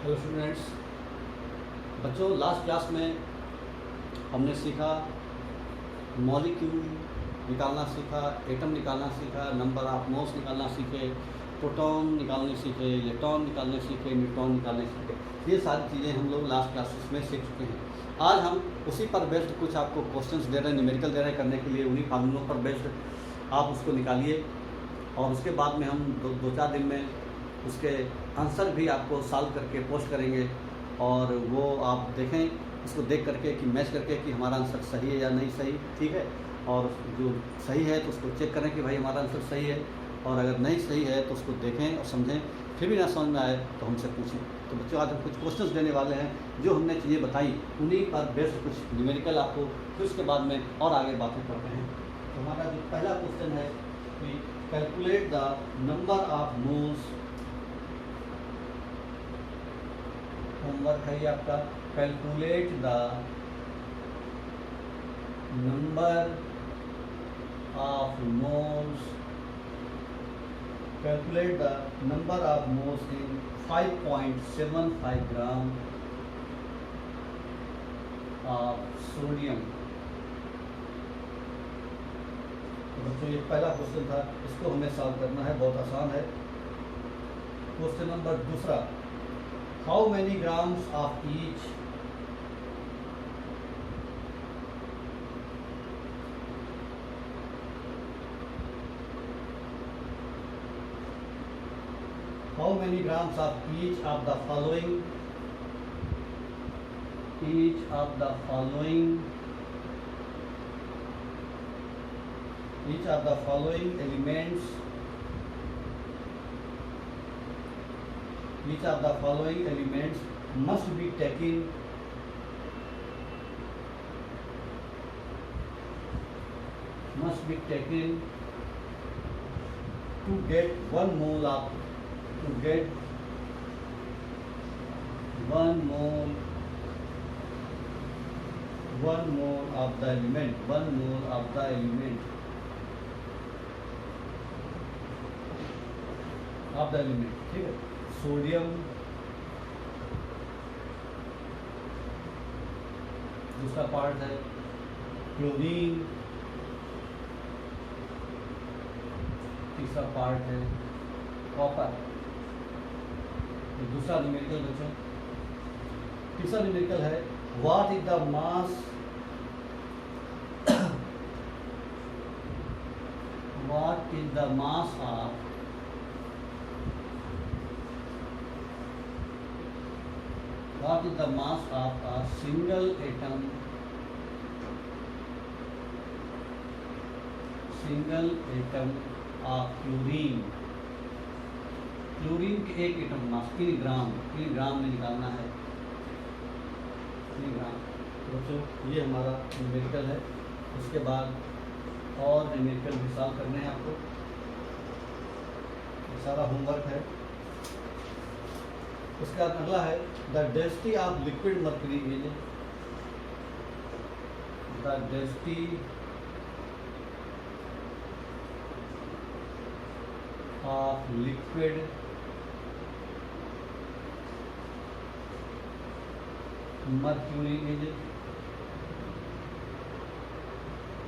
Hello students. बच्चों, last class में हमने सीखा मॉलिक्यूल निकालना सीखा, एटम निकालना सीखा, नंबर ऑफ मोल्स निकालना सीखे, प्रोटॉन निकालने सीखे, इलेक्ट्रॉन निकालने सीखे, न्यूट्रॉन निकालने सीखे। ये सारी चीज़ें हम लोग लास्ट क्लासेस में सीख चुके हैं। आज हम उसी पर बेस्ड कुछ आपको क्वेश्चंस दे रहे हैं, न्यूमेरिकल दे रहे हैं करने के लिए। उन्हीं कानूनों पर बेस्ड आप उसको निकालिए और उसके बाद में हम दो चार दिन में उसके आंसर भी आपको सॉल्व करके पोस्ट करेंगे और वो आप देखें, उसको देख करके कि मैच करके कि हमारा आंसर सही है या नहीं सही, ठीक है। और जो सही है तो उसको चेक करें कि भाई हमारा आंसर सही है, और अगर नहीं सही है तो उसको देखें और समझें। फिर भी ना समझ में आए तो हमसे पूछें। तो बच्चों, आज हम कुछ क्वेश्चंस देने वाले हैं जो हमने चीज़ें बताई, उन्हीं पर बेस्ड कुछ न्यूमेरिकल आपको, फिर उसके बाद में और आगे बातें करते हैं। तो हमारा जो पहला क्वेश्चन है कि calculate the number of moles. Homework है ये आपका। Calculate the number of moles, calculate the number of moles in 5.75 gram of sodium. तो बच्चों, ये पहला क्वेश्चन था, इसको हमें सॉल्व करना है, बहुत आसान है। क्वेश्चन नंबर दूसरा, how many grams of each how many grams of each of the following elements must be taken to get 1 mole of the element, ठीक है। सोडियम, दूसरा पार्ट है क्लोरीन, तीसरा पार्ट है कॉपर। दूसरा न्यूमेरिकल बच्चों, तीसरा न्यूमेरिकल है what is the mass of a single atom of chlorine. Chlorine के एक एटम मास 3 ग्राम में निकालना है, 3 ग्राम। बच्चों, ये हमारा न्यूमेरिकल है। उसके बाद और न्यूमेरिकल भी सॉल्व करने हैं आपको, सारा होमवर्क है। उसके बाद अगला है the density of liquid mercury is, the density of liquid mercury is,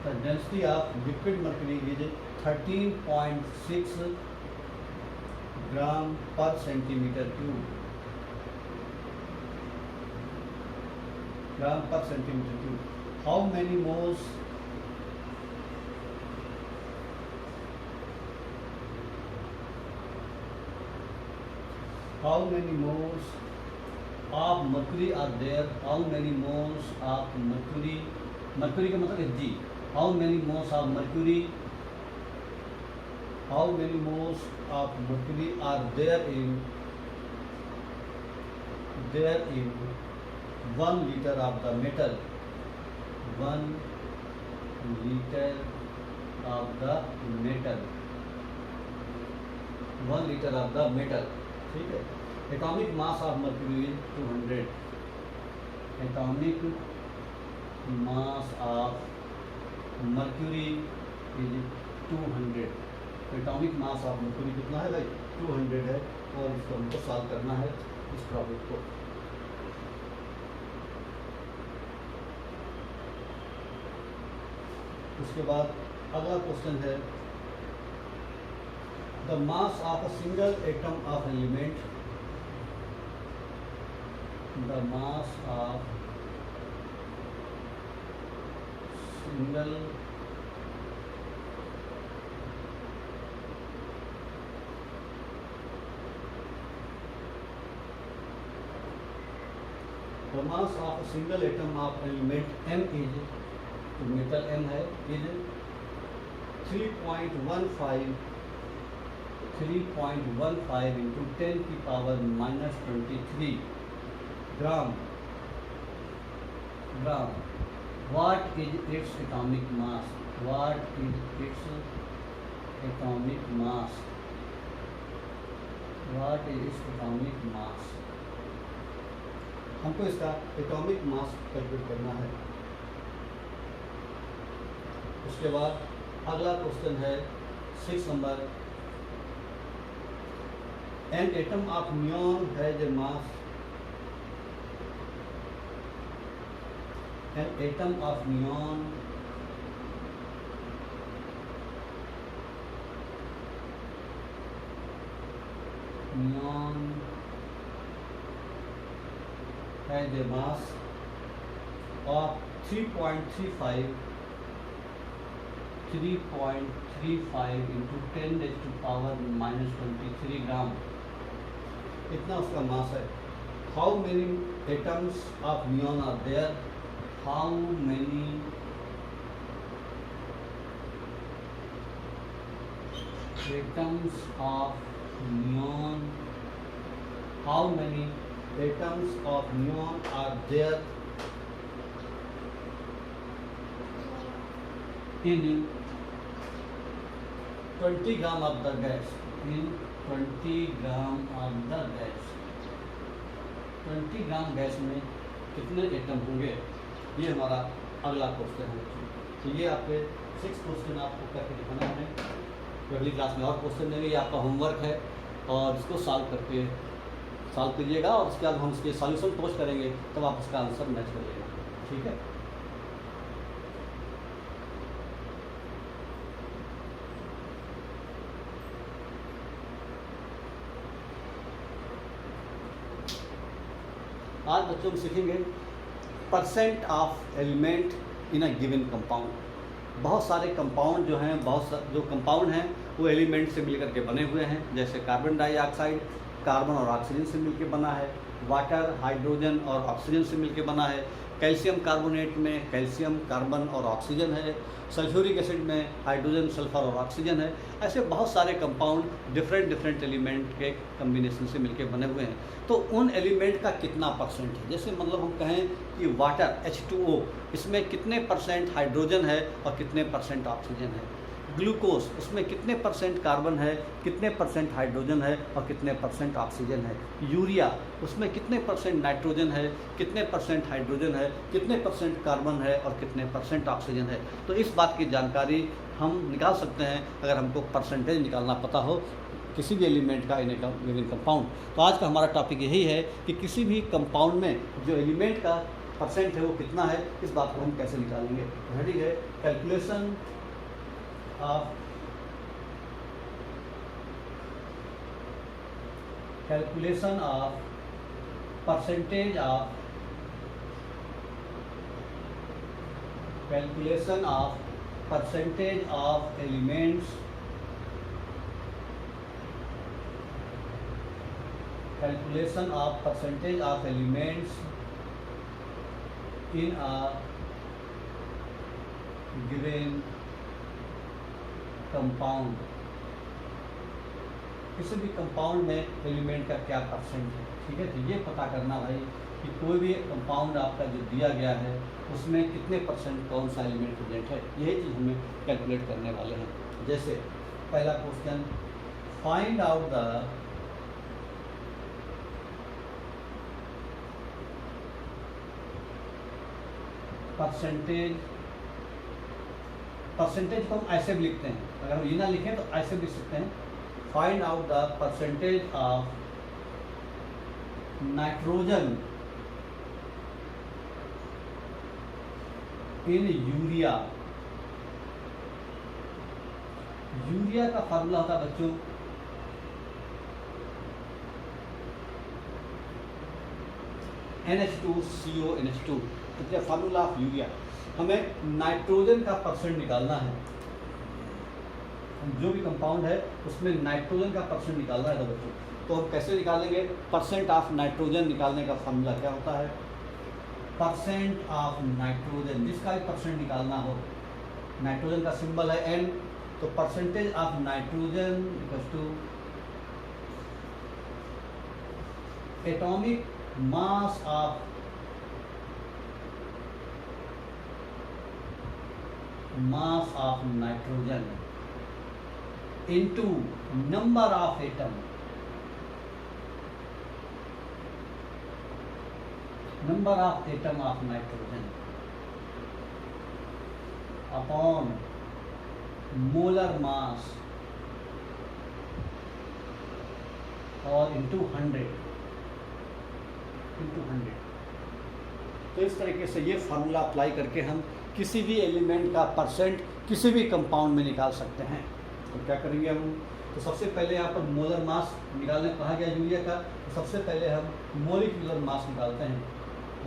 the density of liquid mercury is 13.6 gram per centimeter cube, How many moles of mercury are there? How many moles of mercury का मतलब है G। How many moles of mercury are there in 1 liter of the metal? 1 liter of the metal, ठीक है। Atomic mass of mercury is 200, atomic mass of mercury is 200। Atomic mass of mercury कितना है भाई? 200 है, और इसको हमको solve करना है। इस टॉपिक को। उसके बाद अगला क्वेश्चन है the mass of a single atom of element, the mass of single the mass of a single atom of element m is, तो मेटल m है, is 3.15 into 10 की power -23 gram. What is its atomic mass? What is its atomic mass? What is its atomic mass? हमको इसका atomic mass calculate करना है। उसके बाद अगला क्वेश्चन है 6 number, an atom of neon has a mass, an atom of neon has a mass of 3.35 into 10 raised to power -23 ग्राम, इतना उसका मास है। How many atoms of neon are there? How many atoms of neon? How many atoms of neon are there in 20 gram of the gas? In 20 gram of the gas, 20 gram gas में कितने atom होंगे, ये हमारा अगला question है। तो ये आपके 6 क्वेश्चन आपको करके दिखाना है। तो अगली क्लास में और क्वेश्चन देंगे, ये आपका होमवर्क है और इसको सॉल्व कीजिएगा और उसके बाद हम इसके सॉल्यूशन पोस्ट करेंगे, तब आप इसका आंसर मैच करिएगा। ठीक है। आज बच्चों हम सीखेंगे percent of element in a given compound. बहुत सारे कंपाउंड जो हैं, जो कंपाउंड हैं वो एलिमेंट से मिलकर के बने हुए हैं। जैसे कार्बन डाइऑक्साइड कार्बन और ऑक्सीजन से मिलकर बना है, वाटर हाइड्रोजन और ऑक्सीजन से मिलकर बना है, कैल्शियम कार्बोनेट में कैल्शियम कार्बन और ऑक्सीजन है, सल्फ्यूरिक एसिड में हाइड्रोजन सल्फर और ऑक्सीजन है। ऐसे बहुत सारे कंपाउंड डिफरेंट एलिमेंट के कम्बिनेशन से मिलकर बने हुए हैं। तो उन एलिमेंट का कितना परसेंट है, जैसे मतलब हम कहें कि वाटर H2O, इसमें कितने परसेंट हाइड्रोजन है और कितने परसेंट ऑक्सीजन है। ग्लूकोज, उसमें कितने परसेंट कार्बन है, कितने परसेंट हाइड्रोजन है और कितने परसेंट ऑक्सीजन है। यूरिया, उसमें कितने परसेंट नाइट्रोजन है, कितने परसेंट हाइड्रोजन है, कितने परसेंट कार्बन है और कितने परसेंट ऑक्सीजन है। तो इस बात की जानकारी हम निकाल सकते हैं अगर हमको परसेंटेज निकालना पता हो किसी भी एलिमेंट का इन गिवन कंपाउंड। तो आज का हमारा टॉपिक यही है कि किसी भी कंपाउंड में जो एलिमेंट का परसेंट है वो कितना है, इस बात को हम कैसे निकालेंगे। रेडी है, calculation of percentage of elements in a given compound. किसी भी कंपाउंड में एलिमेंट का क्या परसेंट है। ठीक है, तो ये पता करना भाई कि कोई भी कंपाउंड आपका जो दिया गया है उसमें कितने परसेंट कौन सा एलिमेंट प्रेजेंट है, यही चीज़ हमें कैलकुलेट करने वाले हैं। जैसे पहला question, find out the percentage को हम ऐसे भी लिखते हैं, अगर हम ये ना लिखें तो ऐसे भी लिख सकते हैं। Find out the percentage of nitrogen in urea, urea का फार्मूला होता है बच्चों NH2CONH2, तो फार्मूला ऑफ यूरिया। हमें नाइट्रोजन का परसेंट निकालना है, जो भी कंपाउंड है उसमें नाइट्रोजन का परसेंट निकालना है बच्चों। तो हम कैसे निकालेंगे? परसेंट ऑफ नाइट्रोजन निकालने का फार्मूला क्या होता है? परसेंट ऑफ नाइट्रोजन, जिसका भी परसेंट निकालना हो, नाइट्रोजन का सिंबल है N, तो percentage of nitrogen equals to atomic mass of nitrogen into number of atom, number of atom of nitrogen upon molar mass और इंटू 100। तो इस तरीके से ये फार्मूला अप्लाई करके हम किसी भी एलिमेंट का परसेंट किसी भी कंपाउंड में निकाल सकते हैं। तो क्या करेंगे हम? तो सबसे पहले यहाँ पर मोलर मास निकालने कहा गया यूरिया का, तो सबसे पहले हम मोलिकुलर मास निकालते हैं,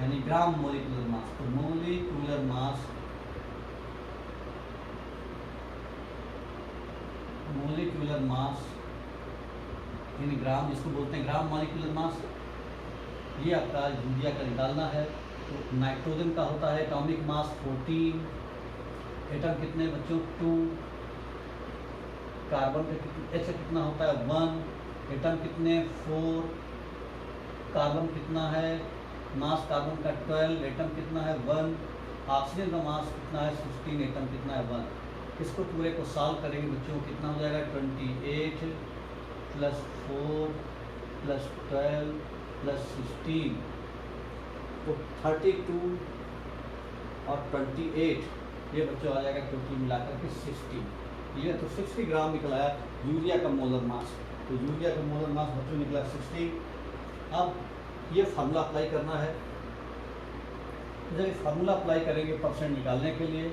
यानी ग्राम मोलिकुलर मास। तो मोलिकुलर मास, मोलिकुलर मास इन ग्राम, जिसको बोलते हैं ग्राम मोलिकुलर मास, ये आपका यूरिया का निकालना है। तो नाइट्रोजन का होता है एटॉमिक मास 14, एटम कितने बच्चों? 2, कार्बन का H कितना होता है? 1, एटम कितने? 4, कार्बन कितना है? मास कार्बन का 12, एटम कितना है? 1, ऑक्सीजन का मास कितना है? 16, एटम कितना है? 1। इसको पूरे को सॉल्व करेंगे बच्चों, कितना हो जाएगा? 28 + 4 + 12 + 16, तो 32 और 28, ये बच्चों आ जाएगा टोटल मिलाकर के 60। ये तो 60 ग्राम निकला है यूरिया का मोलर मास। तो यूरिया का मोलर मास बच्चों निकला 60। अब ये फार्मूला अप्लाई करना है। जब ये फार्मूला अप्लाई करेंगे परसेंट निकालने के लिए,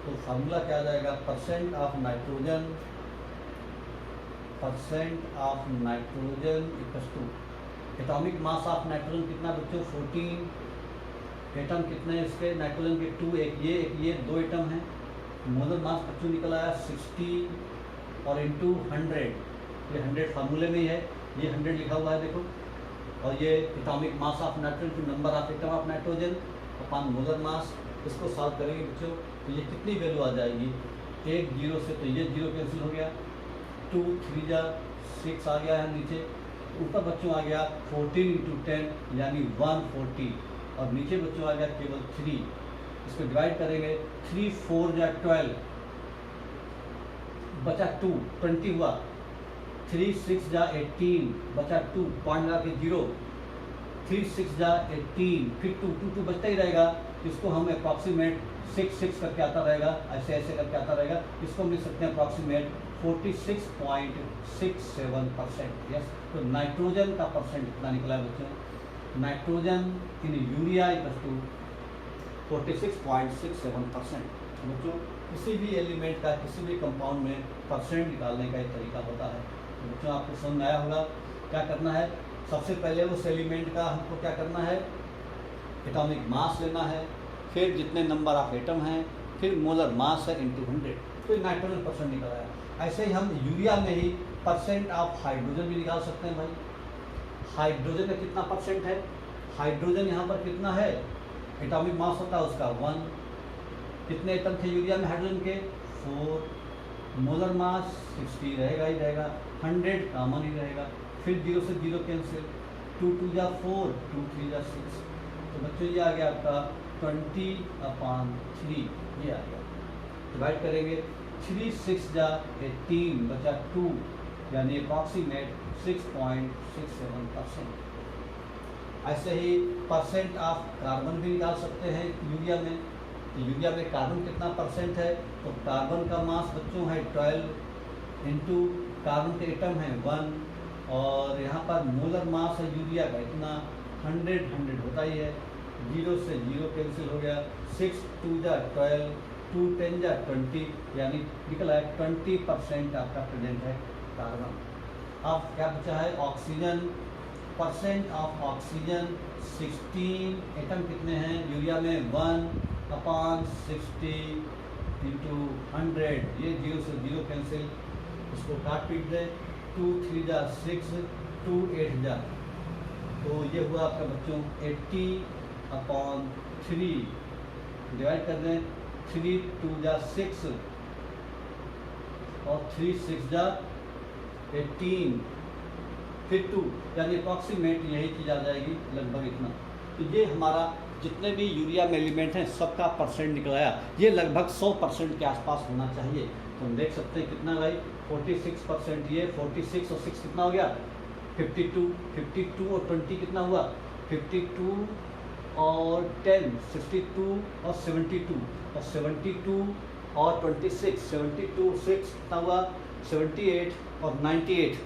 तो फार्मूला क्या आ जाएगा? Percent of nitrogen, percent of nitrogen equals to atomic mass of nitrogen कितना बच्चों? 14, एटम कितने हैं इसके नाइट्रोजन के? 2, एक ये 2 एटम हैं। मोलर मास बच्चों निकल आया 60 और इंटू 100, ये 100 फार्मूले में ही है, ये 100 लिखा हुआ है देखो। और ये atomic mass of nitrogen to number of atom of nitrogen upon molar mass. इसको सॉल्व करेंगे बच्चों, तो ये कितनी वैल्यू आ जाएगी? 1 0 से, तो ये 0 कैंसिल हो गया, 2 3 जा 6 आ गया है नीचे, ऊपर बच्चों आ गया 14 × 10 यानी 140, और नीचे बच्चों आ गया केवल 3। इसको डिवाइड करेंगे, 3 4 जा 12, बचा 2, 20 हुआ, 3 6 जा 18, बचा 2, पॉइंट लगा के 0, 3 6 जा 18, फिर 2 2 2 बचता ही रहेगा। इसको हम अप्रॉक्सीमेट 6 6 करके आता रहेगा, ऐसे ऐसे करके आता रहेगा। इसको हम लिख सकते हैं अप्रॉक्सीमेट 46.67%। यस, तो नाइट्रोजन का परसेंट कितना निकला है बच्चों? Nitrogen in urea equals to 46.67%। बच्चों किसी भी एलिमेंट का किसी भी कंपाउंड में परसेंट निकालने का एक तरीका होता है। तो बच्चों आपको समझ में आया होगा क्या करना है। सबसे पहले उस एलिमेंट का हमको क्या करना है? एटॉमिक मास लेना है, फिर जितने नंबर ऑफ एटम हैं, फिर मोलर मास है इंटू 100, तो नाइट्रोजन परसेंट निकला है। ऐसे ही हम यूरिया में ही परसेंट ऑफ हाइड्रोजन भी निकाल सकते हैं भाई। हाइड्रोजन का कितना परसेंट है? हाइड्रोजन यहाँ पर कितना है? एटॉमिक मास होता है उसका 1, कितने एटम थे यूरिया में हाइड्रोजन के? 4, मोलर मास 60 रहेगा ही रहेगा, 100 कॉमन ही रहेगा, फिर 0 से 0 कैंसिल, 2 2 जा 4, 2 3 जा 6, तो बच्चों ये आ गया आपका 20/3, ये आ गया। डिवाइड करेंगे, 3 6 जा 18, बचा 2, यानी अप्रॉक्सीमेट 6.67%। ऐसे ही परसेंट ऑफ कार्बन भी निकाल सकते हैं यूरिया में। तो यूरिया में कार्बन कितना परसेंट है? तो कार्बन का मास बच्चों है 12 इंटू कार्बन के एटम है 1, और यहाँ पर मोलर मास है यूरिया का इतना 100 होता ही है, 0 से 0 कैंसिल हो गया, 6 2 जा 12, 2 10 जा 20, यानी निकला है 20% आपका प्रेजेंट है कार्बन। अब क्या बचा है oxygen, percent of oxygen 16, atom कितने हैं यूरिया में 1/60 इंटू 100, ये 0 से 0 कैंसिल, इसको काट पीट दें, 2 3 जा 6, 2 8 जा, तो ये हुआ आपका बच्चों 80/3, डिवाइड कर दें, 3 2 जा 6 और 3 6 जा 18, फिर 2, यानी अप्रॉक्सीमेट यही चीज़ आ जाएगी लगभग इतना। तो ये हमारा जितने भी यूरिया में एलिमेंट हैं सबका परसेंट निकलाया, ये लगभग 100% के आसपास होना चाहिए। तो हम देख सकते हैं कितना भाई 46%, ये 46 और 6 कितना हो गया 52, 52 और 20 कितना हुआ 52 और 10 62 और 72, और 72 और 26 72 6 कितना हुआ 78 और 98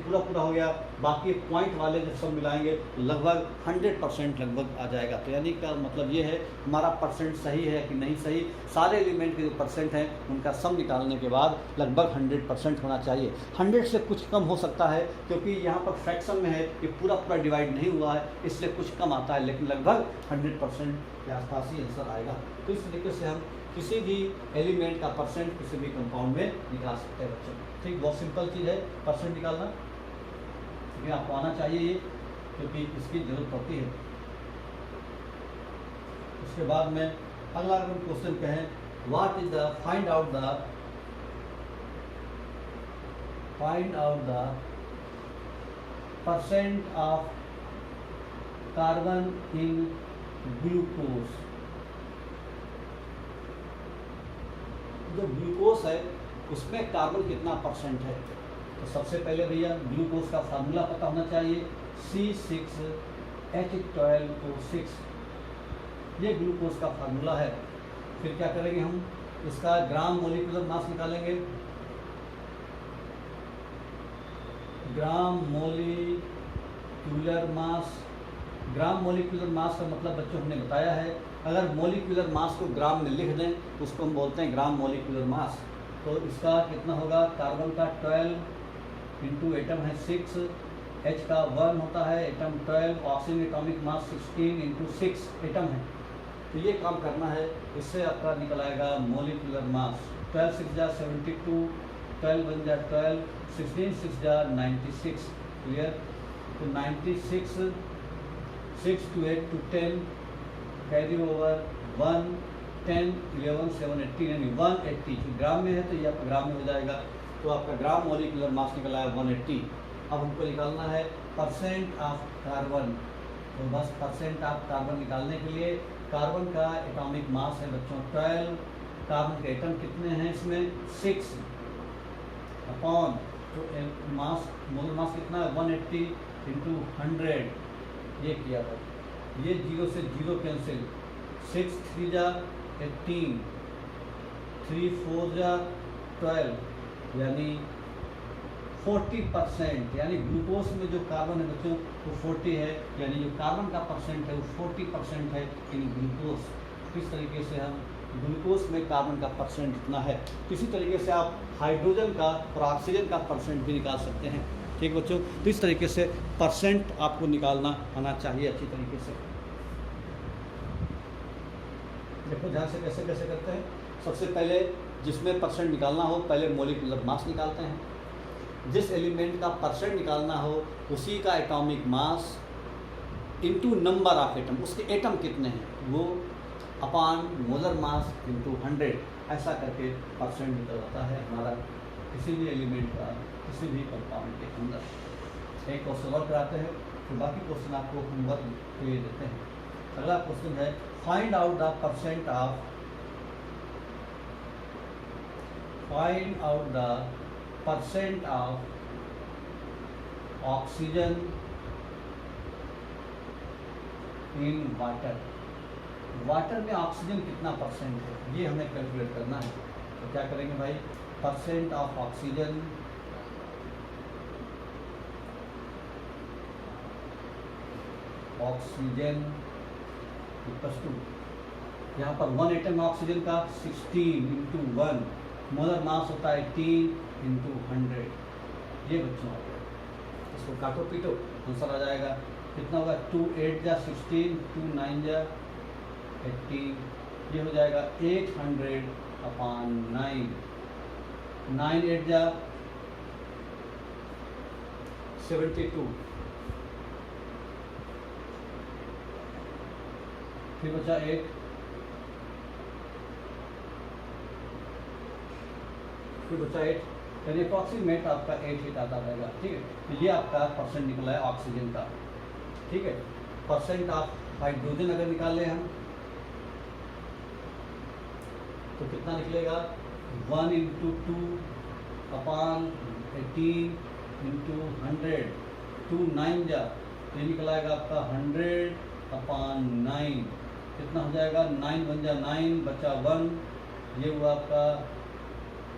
पूरा हो गया। बाकी पॉइंट वाले जब सब मिलाएंगे लगभग 100% लगभग आ जाएगा। तो यानी का मतलब ये है हमारा परसेंट सही है कि नहीं सही, सारे एलिमेंट के जो परसेंट हैं उनका सम निकालने के बाद लगभग 100% होना चाहिए। 100 से कुछ कम हो सकता है क्योंकि यहाँ पर फ्रैक्शन में है, ये पूरा डिवाइड नहीं हुआ है इसलिए कुछ कम आता है, लेकिन लगभग 100% के आसपास ही आंसर आएगा। तो इस तरीके से हम किसी भी एलिमेंट का परसेंट किसी भी कंपाउंड में निकाल सकते हैं बच्चों। ठीक, बहुत सिंपल चीज़ है परसेंट निकालना, लेकिन आपको आना चाहिए ये, क्योंकि इसकी जरूरत पड़ती है। उसके बाद में अगला अगर हम क्वेश्चन कहें what is the find out the percent of carbon in glucose. जो ग्लूकोज है उसमें कार्बन कितना परसेंट है, तो सबसे पहले भैया ग्लूकोज का फार्मूला पता होना चाहिए, C6H12O6, ये ग्लूकोज का फार्मूला है। फिर क्या करेंगे हम इसका ग्राम मोलिकुलर मास निकालेंगे, ग्राम मोलिकुलर मास का मतलब बच्चों हमने बताया है, अगर मोलिकुलर मास को ग्राम में लिख दें तो उसको हम बोलते हैं ग्राम मोलिकुलर मास। तो इसका कितना होगा, कार्बन का 12 इंटू एटम है 6, H का 1 होता है, atom 12, oxygen atomic mass 16 into 6 atom है। तो ये काम करना है, इससे आपका निकल आएगा मोलिकुलर मास 12 6 जा 72, 12 1 जा 12, 16 6 जा 96, क्लियर। तो 96 6 to 8 to 10 कैरी ओवर 1 10 11 7 18 यानी 180, ग्राम में है तो ये आपका ग्राम में हो जाएगा। तो आपका ग्राम मोलिकुलर मास निकला है 180। अब हमको निकालना है परसेंट ऑफ कार्बन, तो बस परसेंट ऑफ कार्बन निकालने के लिए कार्बन का एटॉमिक मास है बच्चों 12, कार्बन के एटम कितने हैं इसमें 6 अपॉन, तो मास मोलर मास कितना है 180 इंटू 100, ये किया था, ये 0 से 0 कैंसिल, 6 3 जा 18, 3 4 जा 12, यानी 40%, यानी ग्लूकोज में जो कार्बन है बच्चों वो 40 है, यानी जो कार्बन का परसेंट है वो 40% है इन ग्लूकोज। किस तरीके से हम ग्लूकोज में कार्बन का परसेंट इतना है, किसी तरीके से आप हाइड्रोजन का और ऑक्सीजन का परसेंट भी निकाल सकते हैं। ठीक बच्चों, तो इस तरीके से परसेंट आपको निकालना आना चाहिए अच्छी तरीके से। देखो ध्यान से कैसे कैसे करते हैं। सबसे पहले जिसमें परसेंट निकालना हो पहले मोलिकुलर मास निकालते हैं, जिस एलिमेंट का परसेंट निकालना हो उसी का atomic mass into number of atom, उसके एटम कितने हैं वो अपॉन मोलर मास इंटू 100, ऐसा करके परसेंट निकल आता है हमारा किसी भी एलिमेंट का किसी भी कंपाउंड के अंदर। एक क्वेश्चन और कराते हैं फिर बाकी क्वेश्चन आपको होमवर्क के लिए देते हैं। अगला क्वेश्चन है find out the percent of oxygen in water में ऑक्सीजन कितना परसेंट है ये हमें कैलकुलेट करना है। तो क्या करेंगे भाई, percent of oxygen oxygen equals to, यहाँ पर 1 एटम ऑक्सीजन का 16 इंटू 1, मोलर मास होता है 18 इंटू 100। ये बच्चों आ गया, इसको काटो पीटो आंसर आ जाएगा। कितना होगा, 2 8 जा 16, 2 9 जा 18, ये हो जाएगा 800/9, 9 8 जा 72, फिर बचा 8, फिर बचा 8, यानी अप्रॉक्सीमेट आपका 8 हिट आता रहेगा। ठीक है, तो ये आपका परसेंट निकला है ऑक्सीजन का। ठीक है, परसेंट ऑफ हाइड्रोजन अगर निकाल लें हम तो कितना निकलेगा, 1 इंटू 2/18 इंटू 100, 2 9 जा, ये निकल आएगा आपका 100/9, कितना हो जाएगा, 9 1 जा 9, बचा 1, ये हुआ आपका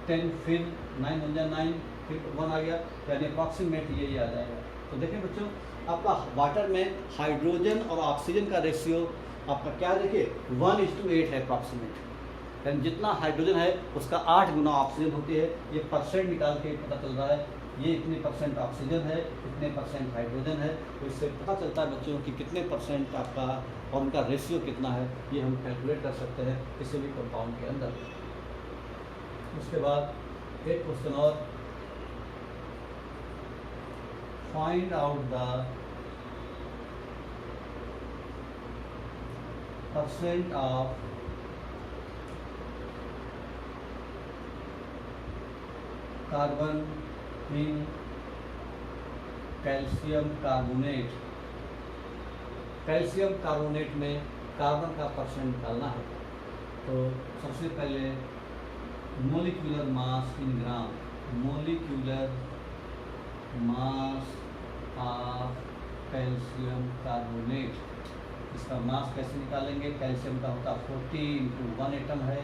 10, फिर 9 1 जा 9, फिर 1 आ गया, यानी अप्रॉक्सीमेट ये आ जाएगा। तो देखें बच्चों, आपका वाटर में हाइड्रोजन और ऑक्सीजन का रेशियो आपका क्या, देखिए 1:8 है अप्रॉक्सीमेट, यानी जितना हाइड्रोजन है उसका 8 गुना ऑक्सीजन होती है। ये परसेंट निकाल के पता चल रहा है, ये इतने परसेंट ऑक्सीजन है, इतने परसेंट हाइड्रोजन है, तो इससे पता चलता है बच्चों कि कितने परसेंट आपका और उनका रेशियो कितना है, ये हम कैलकुलेट कर सकते हैं किसी भी कंपाउंड के अंदर। उसके बाद एक क्वेश्चन और, find out the percent of carbon in calcium carbonate. Calcium carbonate में कार्बन का परसेंट निकालना है। तो सबसे पहले molecular mass in gram, molecular mass of calcium carbonate, इसका मास कैसे निकालेंगे, कैल्शियम का होता 40 इंटू 1 एटम है,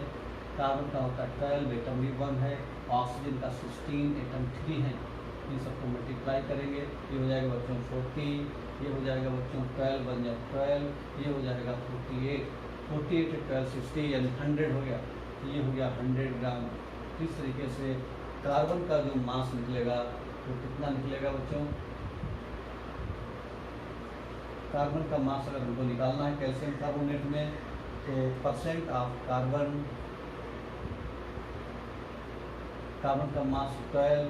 कार्बन का होता 12, एटम भी 1 है, ऑक्सीजन का 16, एटम 3 है, इन सबको मल्टीप्लाई करेंगे, ये हो जाएगा बच्चों 40, ये हो जाएगा बच्चों 12 बन जाए 12, ये हो जाएगा 48, 48 12 60 यानी 100 हो गया, ये हो गया 100 ग्राम। इस तरीके से कार्बन का जो मास निकलेगा वो कितना निकलेगा बच्चों, कार्बन का मास अगर हमको निकालना है कैल्शियम कार्बोनेट में, तो परसेंट ऑफ कार्बन, कार्बन का मास 12,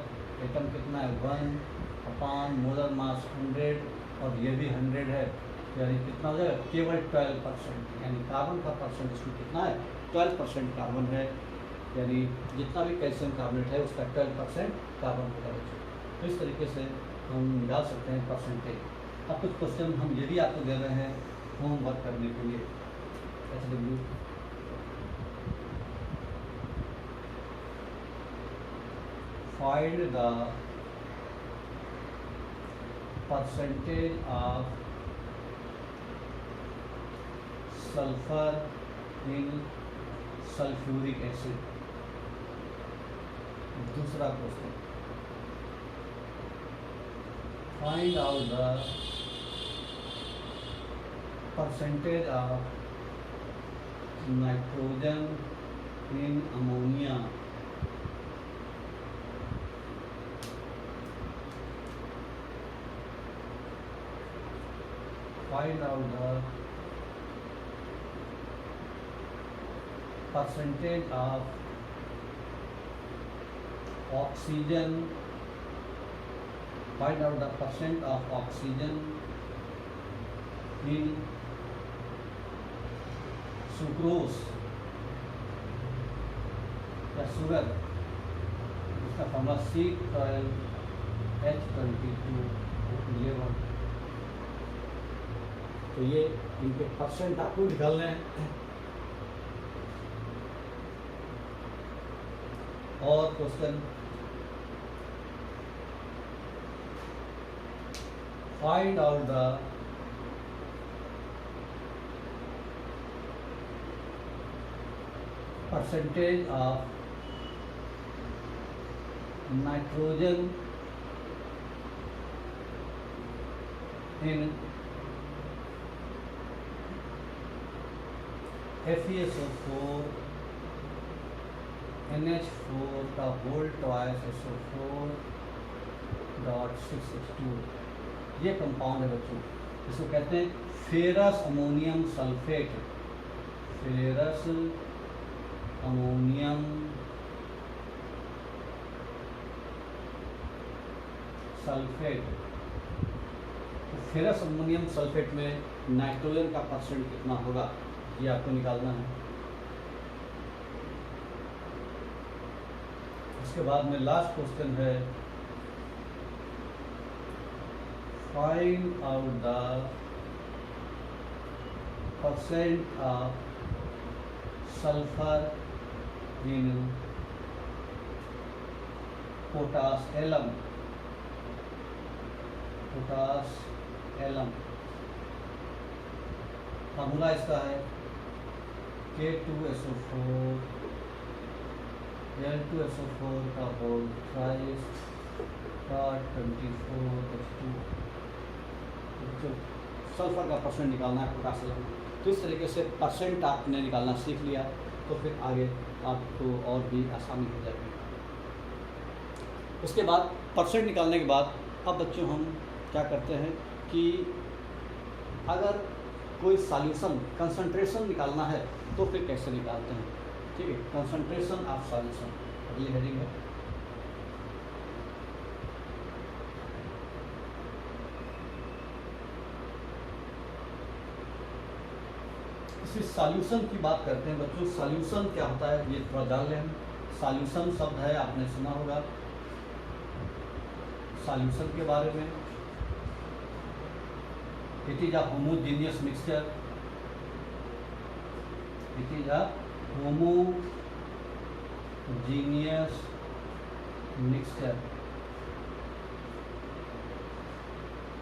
एटम कितना है 1/, मोलर मास 100 और ये भी 100 है, यानी कितना हो जाएगा, केवल 12%, यानी कार्बन का परसेंट इसमें कितना है, 12% कार्बन है, यानी जितना भी कैल्शियम कार्बोनेट है उसका 12% कार्बन होगा बच्चों। तो इस तरीके से हम निकाल सकते हैं परसेंटेज। अब कुछ क्वेश्चन हम ये भी आपको दे रहे हैं होमवर्क करने के लिए, HW find the percentage of sulfur in sulfuric acid। दूसरा question, find out the percentage of nitrogen in ammonia। find out the percentage of oxygen, find out the percent of oxygen in sucrose या sugar, इसका formula C12H22O11। तो ये इनके percent आपको निकालने हैं। और question, find out the percentage of nitrogen in FeSO4 NH4 का होल ट्वाइस SO4.6H2 ये कंपाउंड है बच्चों। इसको कहते हैं ferrous ammonium sulphate. Ferrous ammonium sulphate. तो फेरस अमोनियम सल्फेट में नाइट्रोजन का परसेंट कितना होगा ये आपको निकालना है। उसके बाद में लास्ट क्वेश्चन है find out the percent of sulphur in potash alum. Potash alum formula इसका है K2SO4 L2SO4 का होल ट्वाइस का 24H2। तो सल्फर का परसेंट निकालना है पोटास एलम। तो इस तरीके से परसेंट आपने निकालना सीख लिया तो फिर आगे आपको और भी आसानी हो जाएगी। उसके बाद परसेंट निकालने के बाद अब बच्चों हम क्या करते हैं कि अगर कोई सॉल्यूशन कंसंट्रेशन निकालना है तो फिर कैसे निकालते हैं। ठीक है, कंसंट्रेशन ऑफ सॉल्यूशन अगली हेडिंग है। इस सॉल्यूशन की बात करते हैं बच्चों। सॉल्यूशन क्या होता है ये थोड़ा जान लें हम। सॉल्यूशन शब्द है आपने सुना होगा सॉल्यूशन के बारे में। It is a homogeneous mixture. It is a homogeneous mixture.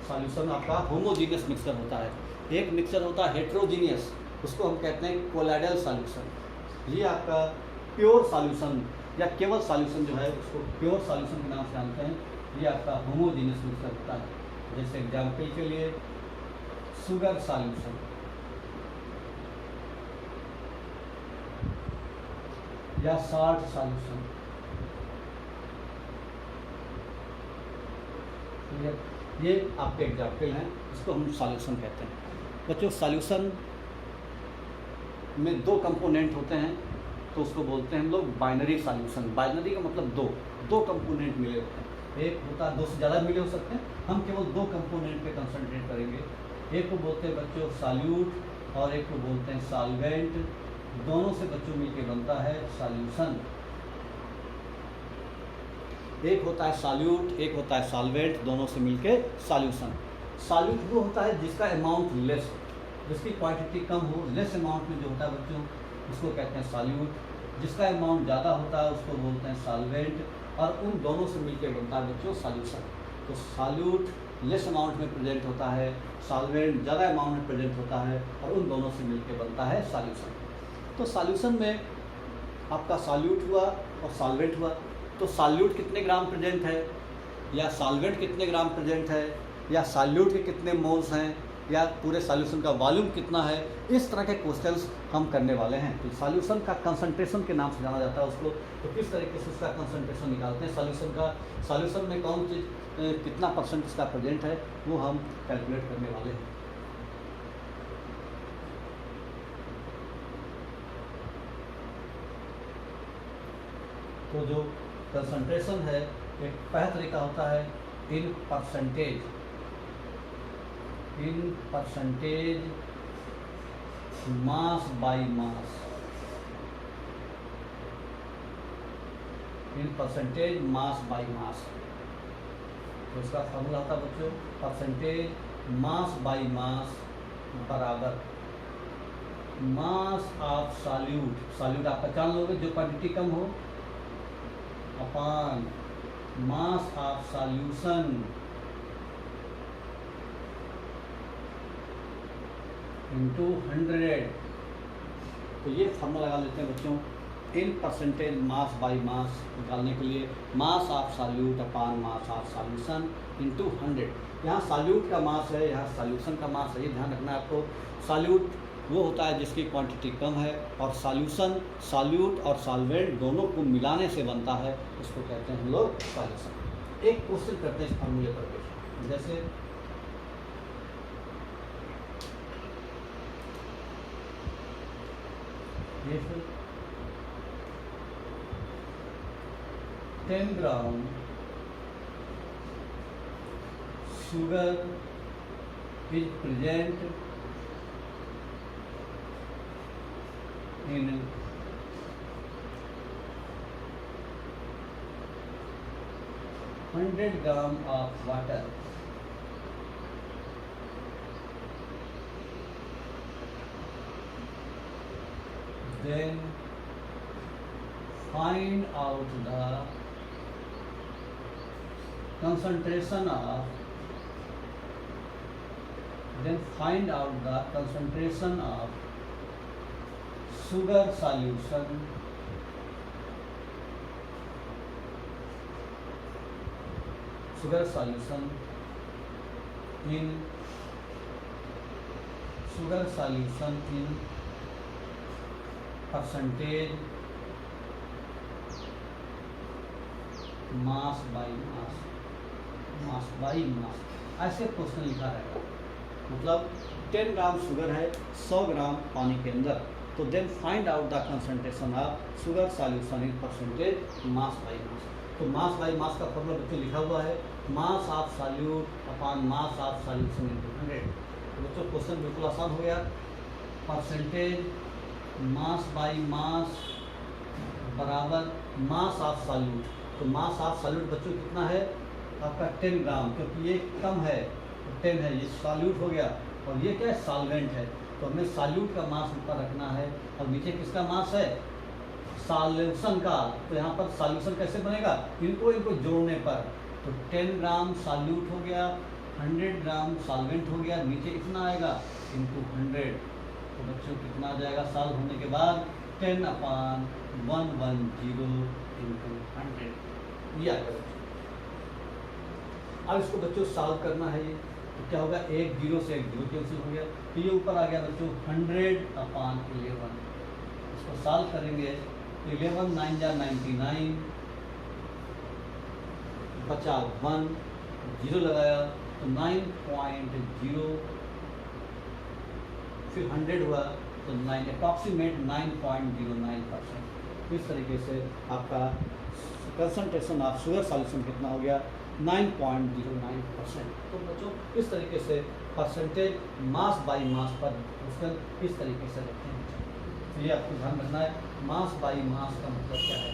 Solution आपका होमोजेनियस मिक्सचर होता है। एक मिक्सचर होता है हेट्रोजीनियस, उसको हम कहते हैं कोलाइडल सॉल्यूशन। ये आपका प्योर सॉल्यूशन या केवल सॉल्यूशन जो है उसको प्योर सॉल्यूशन के नाम से जानते हैं। ये आपका होमोजेनियस मिक्सचर होता है। जैसे एग्जाम्पल के लिए शुगर सॉल्यूशन या साल्ट सॉल्यूशन। ये आपके एग्जाम्पल हैं, इसको हम सॉल्यूशन कहते हैं। बच्चों सॉल्यूशन में दो कंपोनेंट होते हैं तो उसको बोलते हैं हम लोग बाइनरी सॉल्यूशन। बाइनरी का मतलब दो कंपोनेंट मिले होते हैं। एक होता है, दो से ज़्यादा मिले हो सकते हैं, हम केवल दो कंपोनेंट पे कंसंट्रेट करेंगे। एक को बोलते हैं बच्चों सॉल्यूट और एक को बोलते हैं सॉल्वेंट। दोनों से बच्चों मिलकर बनता है सॉल्यूशन। एक होता है सॉल्यूट, एक होता है सॉल्वेंट, दोनों से मिलके सॉल्यूशन। सॉल्यूट वो होता है जिसका अमाउंट लेस, जिसकी क्वांटिटी कम हो, लेस अमाउंट में जो होता है बच्चों उसको कहते हैं सॉल्यूट। जिसका अमाउंट ज़्यादा होता है उसको बोलते हैं सॉल्वेंट। और उन दोनों से मिलकर बनता है बच्चों सॉल्यूशन। तो सॉल्यूट लेस अमाउंट में प्रेजेंट होता है, सॉल्वेंट ज़्यादा अमाउंट में प्रेजेंट होता है और उन दोनों से मिलकर बनता है सॉल्यूशन। तो सॉल्यूशन में आपका सॉल्यूट हुआ और सॉल्वेंट हुआ। तो सॉल्यूट कितने ग्राम प्रेजेंट है या सॉल्वेंट कितने ग्राम प्रेजेंट है या सॉल्यूट के कितने मोल्स हैं या पूरे सॉल्यूशन का वॉल्यूम कितना है, इस तरह के क्वेश्चंस हम करने वाले हैं। तो सॉल्यूशन का कंसंट्रेशन के नाम से जाना जाता है उसको। तो किस तरीके से उसका कंसंट्रेशन निकालते हैं सॉल्यूशन का, सॉल्यूशन में कौन चीज़ कितना परसेंट इसका प्रेजेंट है वो हम कैलकुलेट करने वाले हैं। तो जो कंसंट्रेशन है एक पहला तरीका होता है इन percentage mass by mass. In percentage mass by mass. तो इसका फॉर्मूला होता है बच्चों परसेंटेज मास बाय मास बराबर मास ऑफ सॉल्यूट। सॉल्यूट आप पहचान लोगे जो क्वांटिटी कम हो upon mass of solution into 100। तो ये फॉर्मूला लगा लेते हैं बच्चों इन परसेंटेज मास बाय मास निकालने के लिए mass of solute upon mass of solution into 100। यहाँ सॉल्यूट का मास है, यहाँ सॉल्यूशन का मास है, ये ध्यान रखना है आपको। सॉल्यूट वो होता है जिसकी क्वांटिटी कम है, और सॉल्यूशन, सॉल्यूट और सॉल्वेंट दोनों को मिलाने से बनता है, उसको कहते हैं हम लोग सॉल्यूशन। एक क्वेश्चन करते हैं इस फॉर्मूले पर बेस, जैसे if 10 gram sugar is present in 100 gram of water, then find out the concentration of sugar solution in percentage mass by mass, ऐसे क्वेश्चन लिखा रहेगा। मतलब 10 ग्राम शुगर है 100 ग्राम पानी के अंदर, तो then find out the concentration of sugar solution in percentage mass by mass. तो मास बाई मास का फॉर्मूला बच्चों लिखा हुआ है, mass of solute upon mass of solution into 100। तो बच्चों क्वेश्चन बिल्कुल आसान हो गया। परसेंटेज मास बाई मास बराबर मास ऑफ सॉल्यूट। तो मास ऑफ सॉल्यूट बच्चों कितना है आपका 10 ग्राम, क्योंकि ये कम है, 10 है, ये सॉल्यूट हो गया, और ये क्या है सॉल्वेंट है। तो हमें सॉल्यूट का मास ऊपर रखना है और नीचे किसका मास है सॉल्यूशन का। तो यहाँ पर सॉल्यूशन कैसे बनेगा, इनको जोड़ने पर। तो 10 ग्राम सॉल्यूट हो गया, 100 ग्राम सॉल्वेंट हो गया, नीचे कितना आएगा इनटू 100। तो बच्चों कितना आ जाएगा सॉल्व होने के बाद 10/110 इंटू 100 ये आएगा। अब इसको बच्चों सॉल्व करना है। ये तो क्या होगा, एक जीरो से एक जीरो कैंसिल हो गया, तो ये ऊपर आ गया बच्चों 100/11। इसको सॉल्व करेंगे 11 9 जा 99, बचा 1, जीरो लगाया तो 9.0, फिर 100 हुआ तो 9 अप्रॉक्सीमेट 9.09%। इस तरीके से आपका कंसंट्रेशन ऑफ शुगर सॉल्यूशन कितना हो गया 9.09%। तो बच्चों इस तरीके से परसेंटेज मास बाई मास पर क्वेश्चन इस तरीके से रखते हैं। तो ये आपको ध्यान रखना है, मास बाई मास का मतलब क्या है।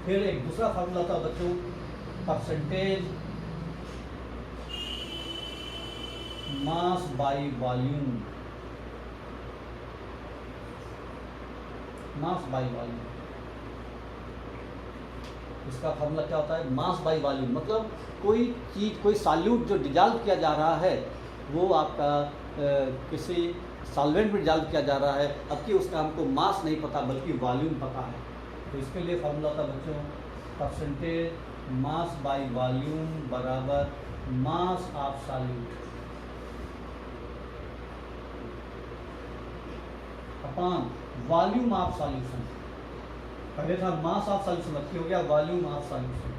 फिर एक दूसरा फार्मूला था बच्चों, percentage mass by volume, mass by volume. इसका फार्मूला क्या होता है, मास बाई वॉल्यूम। मतलब कोई चीज़, कोई सॉल्यूट जो डिजॉल्व किया जा रहा है वो आपका किसी सॉल्वेंट में डिजॉल्व किया जा रहा है, अब कि उसका हमको मास नहीं पता बल्कि वॉल्यूम पता है। तो इसके लिए फार्मूला था बच्चों, परसेंटेज मास बाई वॉल्यूम बराबर mass of solute upon volume of solution. पहले था मास ऑफ सॉल्यूशन, अब हो गया वॉल्यूम ऑफ सॉल्यूशन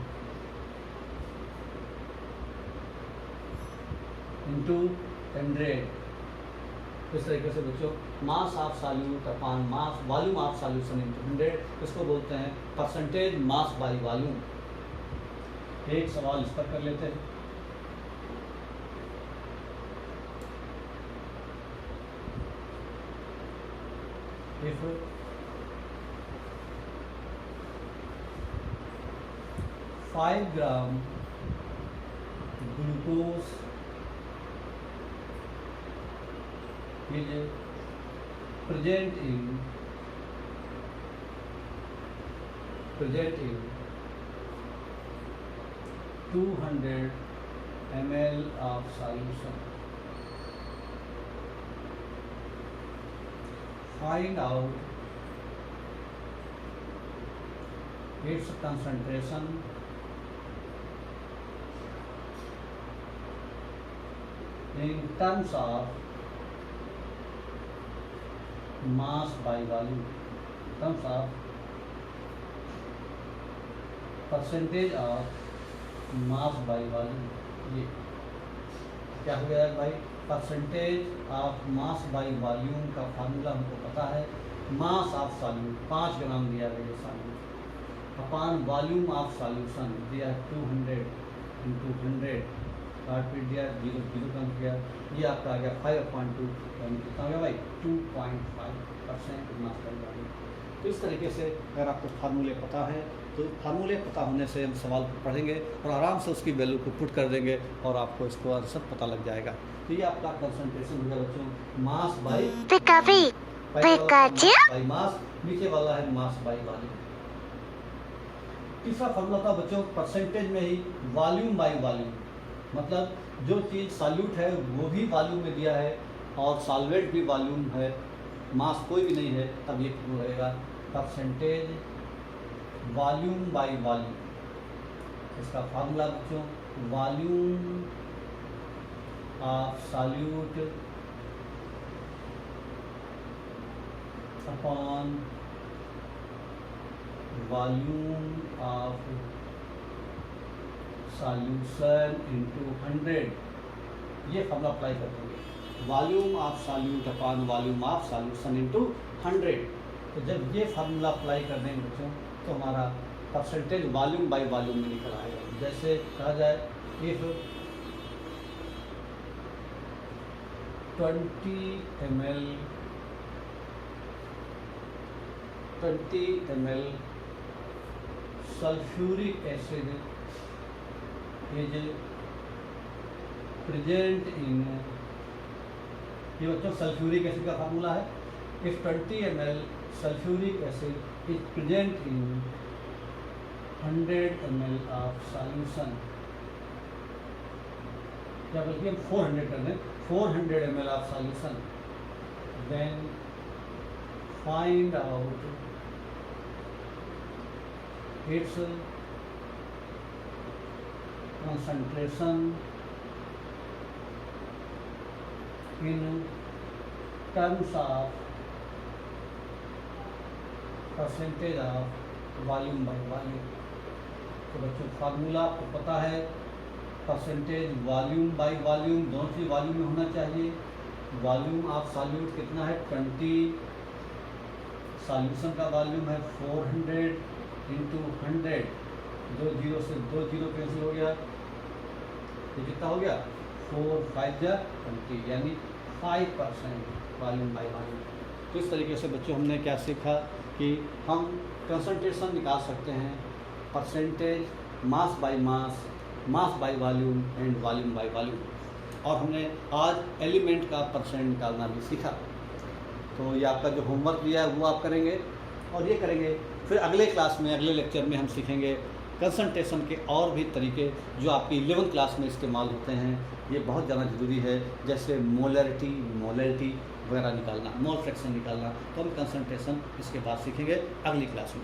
इनटू 100। इस तरीके से बच्चों mass of solute upon mass volume of solution into 100, इसको बोलते हैं परसेंटेज मास बाई वॉल्यूम। एक सवाल इस पर कर लेते हैं। If 5 gram glucose is present in 200 ml of solution, find out its concentration in terms of mass by volume, terms of percentage of mass by volume. ये क्या हो गया भाई, percentage of mass by volume का formula हमको पता है, mass of solute 5 ग्राम दिया गया solute upon volume of solution दिया 200 इंटू 100 काट पीट दिया, 0 0 कम किया, ये आपका आ गया 5/2 कितना हो गया भाई 2.5% मास बाई वॉल्यूम। तो इस तरीके से अगर आपको फार्मूले पता है तो फार्मूले पता होने से हम सवाल को पढ़ेंगे और आराम से उसकी वैल्यू को पुट कर देंगे और आपको इसको आंसर पता लग जाएगा। तो ये आपका कंसंट्रेशन हो गया बच्चों, मास बाई मास, नीचे वाला है मास बाई वॉल्यूम। तीसरा फार्मूला था बच्चों परसेंटेज में ही वॉल्यूम बाई वॉल्यूम, मतलब जो चीज़ सॉल्यूट है वो भी वॉल्यूम में दिया है और सॉल्वेंट भी वॉल्यूम है, मास कोई भी नहीं है, तब ये रहेगा परसेंटेज वॉल्यूम बाई वॉल्यूम। इसका फार्मूला बच्चों volume of solute upon volume of solution into 100, ये फार्मूला अप्लाई करते हैं, volume of solute upon volume of solution into 100। तो जब ये फार्मूला अप्लाई कर देंगे बच्चों तो हमारा परसेंटेज वॉल्यूम बाई वॉल्यूम में निकल आएगा। जैसे कहा जाए if 20 ml sulphuric acid is present in, ये बच्चों सल्फ्यूरिक एसिड का फार्मूला है, if 20 ml sulphuric acid is present in 100 ml of solution, या बल्कि हम 400 कर दें, 400 ml of solution, then find out its concentration in terms of percentage of volume by volume। तो बच्चों फार्मूला आपको पता है, परसेंटेज वॉल्यूम बाई वॉल्यूम, दोनों चीज वॉल्यूम में होना चाहिए। वॉल्यूम ऑफ सॉल्यूट कितना है 20, सॉल्यूशन का वॉल्यूम है 400 इंटू 100, 2 0 से 2 0 कैंसिल हो गया, ये कितना हो गया 4 5 20, यानी 5% वॉल्यूम बाई वॉल्यूम। तो इस तरीके से बच्चों हमने क्या सीखा कि हम कंसंट्रेशन निकाल सकते हैं, percentage mass by mass, mass by volume and volume by volume. और हमने आज एलिमेंट का परसेंट निकालना भी सीखा। तो ये आपका जो होमवर्क दिया है वो आप करेंगे और ये करेंगे, फिर अगले क्लास में अगले लेक्चर में हम सीखेंगे कंसंट्रेशन के और भी तरीके जो आपकी 11th क्लास में इस्तेमाल होते हैं। ये बहुत ज़्यादा ज़रूरी है, जैसे मोलरिटी वगैरह निकालना, मोल फ्रैक्शन निकालना, तो हम कंसंट्रेशन इसके बाद सीखेंगे अगली क्लास में।